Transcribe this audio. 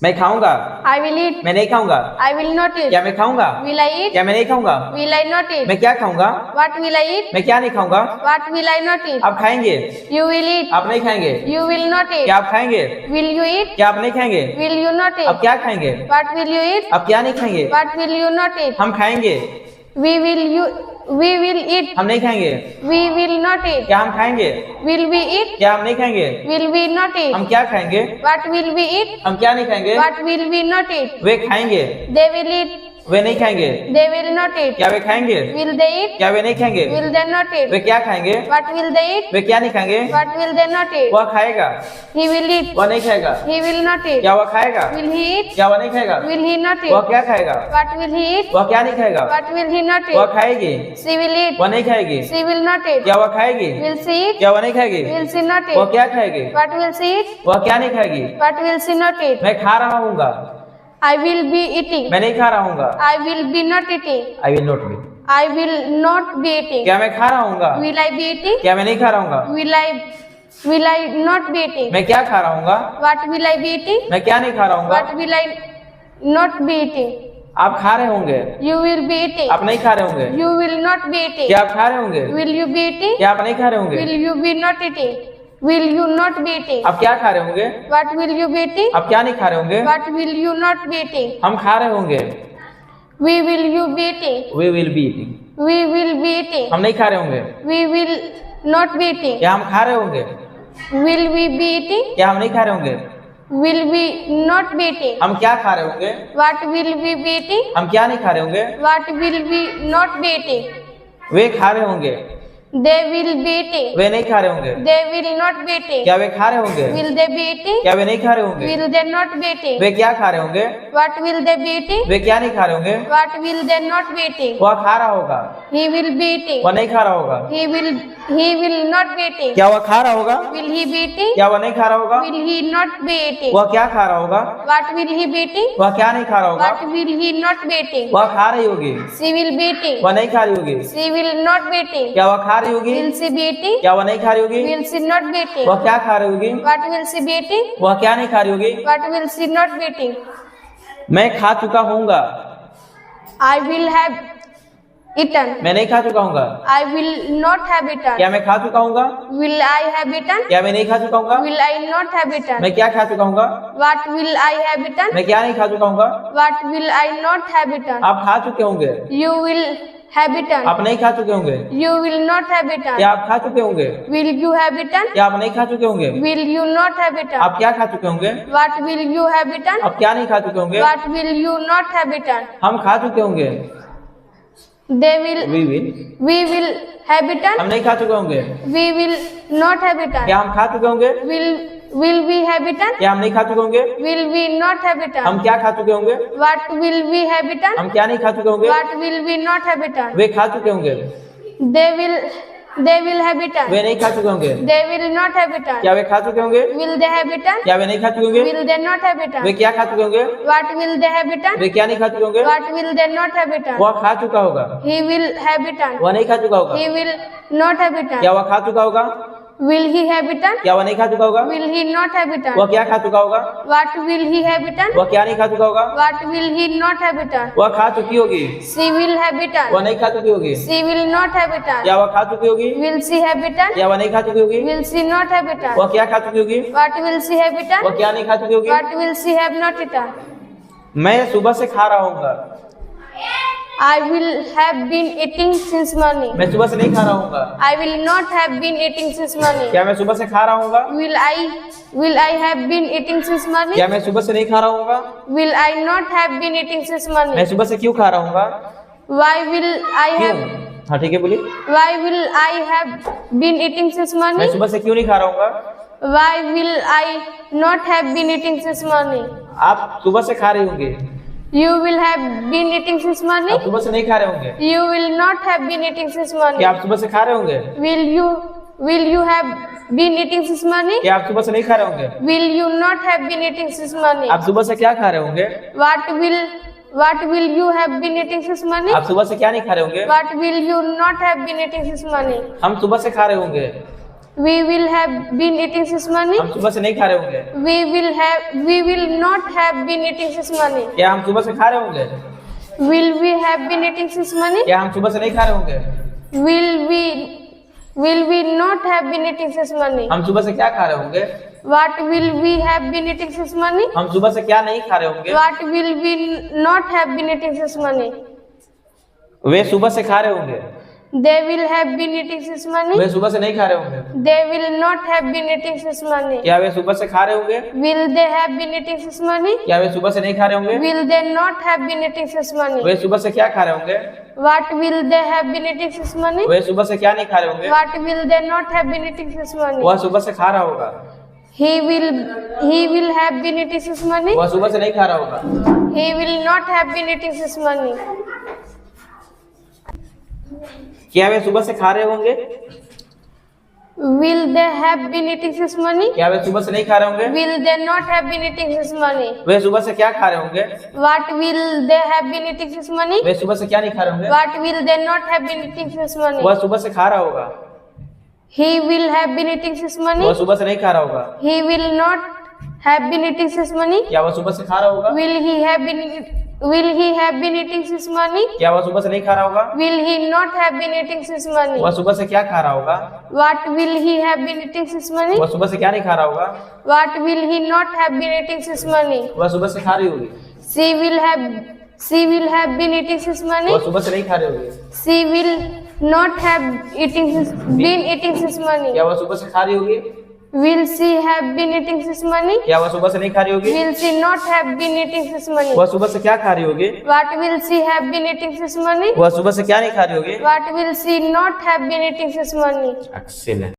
मैं खाऊंगा। I will eat. मैं नहीं खाऊंगा। I will not eat. क्या मैं खाऊंगा? Will I eat? क्या मैं नहीं खाऊंगा? Will I not eat? मैं क्या खाऊंगा? What will I eat? मैं क्या नहीं खाऊंगा? What will I not eat? आप खाएंगे। You will eat. आप नहीं खाएंगे। You will not eat. क्या आप खाएंगे? Will you eat? क्या आप नहीं खाएंगे? Will you not आप eat? क्या खाएंगे? What will you eat? आप क्या नहीं खाएंगे? What will you not eat? हम खाएंगे। We will eat. हम नहीं खाएंगे। We will not eat. क्या हम खाएंगे? Will we eat? क्या हम नहीं खाएंगे? Will we not eat? हम क्या खाएंगे? What will we eat? हम क्या नहीं खाएंगे? What will we not eat? वे खाएंगे। They will eat. वे नहीं खाएंगे। They will not eat. क्या वे खाएंगे? Will they eat? क्या वे नहीं खाएंगे? Will they not eat? वे क्या खाएंगे? What will they eat? वे क्या नहीं खाएंगे? What will they not eat? वह खाएगा। He will eat. वह नहीं खाएगा। He will not eat. क्या वह खाएगा? Will he eat? क्या वह नहीं खाएगा? Will he not वह eat? क्या खाएगा? What will he eat? वह क्या नहीं खाएगा? What will he not वह eat? खाएगी। She will eat. वह नहीं खाएगी। She will not eat. क्या वह खाएगी? Will she eat? क्या वह नहीं खाएगी? Will she not वह eat? क्या खाएगी? What will she eat? वह क्या नहीं खाएगी? What will she not eat? मैं खा रहा हूँगा। I will be eating. मैं नहीं खा रहा हूँगा। I will be not eating. I will not be. I will not be eating. क्या मैं खा रहा हूँगा? Will I be eating? क्या मैं नहीं खा रहा हूँगा? Will I not be eating? मैं क्या खा रहा हूँगा? What will I be eating? मैं क्या नहीं खा रहा हूँगा? What will I not be eating? आप खा रहे होंगे। You will be eating. आप नहीं खा रहे होंगे। You will not be eating. क्या आप खा रहे होंगे? Will you be eating? क्या आप नहीं खा रहे होंगे? Will you be not eating? Will you not be eating? आप क्या खा रहे होंगे? What will you be eating? आप क्या नहीं खा रहे होंगे? What will you not be eating? हम खा रहे होंगे। We will you be eating? We will be eating. We will be eating. हम नहीं खा रहे होंगे। We will not be eating. क्या हम खा रहे होंगे? Will we be eating? क्या हम नहीं खा रहे होंगे? Will we not be eating? हम क्या खा रहे होंगे? What will we be eating? हम क्या नहीं खा रहे होंगे? What will we not be eating? वे खा रहे होंगे। They will be eating. वे नहीं खा रहे होंगे। They will not be eating. क्या वे खा रहे होंगे? Will they be eating? क्या वे नहीं खा रहे होंगे? Will they not be eating? वे क्या खा रहे होंगे? What will they be eating? वे क्या नहीं खा रहे होंगे? What will they not be eating? वह खा रहा होगा। He will be eating. वह नहीं खा रहा होगा। He will not be eating. क्या वह खा रहा होगा? Will he be eating? क्या वह नहीं खा रहा होगा? Will he not be eating? वह क्या खा रहा होगा? What will he be eating? वह क्या नहीं खा रहा होगा? What will he not be eating? वह खा रही होगी। She will be eating. वह नहीं खा रही होगी। She will not be eating. क्या वह खा रही होगी? Will she be eating? क्या वह नहीं खा रही होगी? Will she not be eating? वह क्या खा रही होगी? What will she be eating? वह क्या नहीं खा रही होगी? What will she not be eating? मैं खा चुका हूँगा। I will have eaten. मैं नहीं खा चुका हूँगा। I will not have eaten. क्या मैं खा चुका हूँगा? Will I have eaten? क्या मैं नहीं खा चुका हूँगा? Will I not have eaten? मैं क्या खा चुका हूँगा? What will I have eaten? मैं क्या नहीं खा चुका हूँगा? What will I not have eaten? आप खा चुके होंगे। You will have eaten. आप नहीं खा चुके होंगे। You will not have eaten. क्या आप खा चुके होंगे? Will you have eaten? क्या आप नहीं खा चुके होंगे? Will you not have eaten? आप क्या खा चुके होंगे? What will you have eaten? आप क्या नहीं खा चुके होंगे? What will you not have eaten? हम खा चुके होंगे। They will. We will. We will have eaten. हम नहीं खा चुके होंगे। We will not have eaten. क्या हम खा चुके होंगे? Will we have eaten? क्या हम नहीं खा चुके होंगे? Will we not have eaten? हम क्या खा चुके होंगे? What will we have eaten? हम क्या नहीं खा चुके होंगे? What will we not have eaten? वे खा चुके होंगे। They will have eaten. वे नहीं खा चुके होंगे। They will not have eaten. क्या वे खा चुके होंगे? Will they have eaten? क्या वे नहीं खा चुके होंगे? Will they not have eaten? वे क्या खा चुके होंगे? What will they have eaten? वे क्या नहीं खा चुके होंगे? What will they not have eaten? वह खा चुका होगा। He will have eaten. वह नहीं खा चुका होगा। He will not have eaten. क्या वह खा चुका होगा? Will he have eaten? क्या वह नहीं खा चुका होगा? Will he not have eaten? वह क्या खा चुका होगा? What will he have eaten? वह क्या नहीं खा चुका होगा? What will he not have eaten? वह खा चुकी होगी। She will have eaten. वह नहीं खा चुकी होगी। She will not have eaten. क्या वह खा चुकी होगी? Will she have eaten? क्या वह नहीं खा चुकी होगी? Will she not have eaten? वह क्या खा चुकी होगी? What will she have eaten? वह क्या नहीं खा चुकी होगी? What will she have not eaten? मैं सुबह से खा रहा हूँगा। I will have been eating since morning. मैं सुबह से नहीं खा रहा हूँगा। I will not have been eating since morning. क्या मैं सुबह से खा रहा हूँगा? Will I have been eating since morning? क्या मैं सुबह से नहीं खा रहा हूँगा? Will I not have been eating since मैं morning? सुबह से क्यों खा रहा हूँगा? Why will I क्यों? have हाँ ठीक है बोलिए। Why will I have been eating since मैं morning? सुबह से क्यों नहीं खा रहा हूँगा? Why will I not have been eating since morning? आप सुबह से खा रहे होंगे। You will have been eating since morning? आप सुबह से नहीं खा रहे होंगे। You will not have been eating since morning. क्या आप सुबह से खा रहे होंगे? Will you have been eating since morning? क्या आप सुबह से नहीं खा रहे होंगे? Will you not have been eating since morning? आप सुबह से क्या खा रहे होंगे? What will you have been eating since morning? आप सुबह से क्या नहीं खा रहे होंगे? What will you not have been eating since morning? हम सुबह से खा रहे होंगे। We will have been eating this morning. हम सुबह से नहीं खा रहे होंगे। We will not have been eating this morning. क्या हम सुबह से खा रहे होंगे? Will we have been eating this morning? क्या हम सुबह से नहीं खा रहे होंगे? Will we not have been eating this morning? हम सुबह से क्या खा रहे होंगे? What will we have been eating this morning? हम सुबह से क्या नहीं खा रहे होंगे? What will we not have been eating this morning? वे सुबह से खा रहे होंगे। They will have been eating this morning. वे सुबह से नहीं खा रहे होंगे। They will not have been eating this morning. क्या वे सुबह से खा रहे होंगे? Will they have been eating this morning? क्या वे सुबह से नहीं खा रहे होंगे? Will they not have been eating this morning? वे सुबह से क्या खा रहे होंगे? What will they have been eating this morning? वे सुबह से क्या नहीं खा रहे होंगे? What will they not have been eating this morning? वह सुबह से खा रहा होगा। He will have been eating this morning. वह सुबह से नहीं खा रहा होगा। He will not have been eating this morning. क्या वे सुबह से खा रहे होंगे? Will they have been eating this morning? क्या वे सुबह से नहीं खा रहे होंगे? Will they not have been eating this morning? वे सुबह से क्या खा रहे होंगे? What will they have been eating this morning? वे सुबह से क्या नहीं खा रहे होंगे? What will they not have been eating this morning? वह सुबह से खा रहा होगा। He will have been eating this वह morning. सुबह से नहीं खा रहा होगा। He will not have been eating this morning. क्या वह सुबह से खा रहा होगा? Will he have been eating this morning? क्या वह सुबह से नहीं खा रहा होगा? Will he not have been eating this morning? वह सुबह से क्या खा रहा होगा? What will he have been eating this morning? वह सुबह से क्या नहीं खा रहा होगा? What will he not have been eating this morning? वह सुबह से खा रही होगी। She will have been eating this morning. वह सुबह से नहीं खा रही होगी। She will not have been eating this morning. क्या वह सुबह से खा रही होगी? Will she have been eating this morning? क्या वह सुबह से नहीं खा रही होगी? Will she not have been eating this morning? वह सुबह से क्या खा रही होगी? What will she have been eating this morning? वह सुबह से क्या नहीं खा रही होगी? What will she not have been eating this morning? Excellent.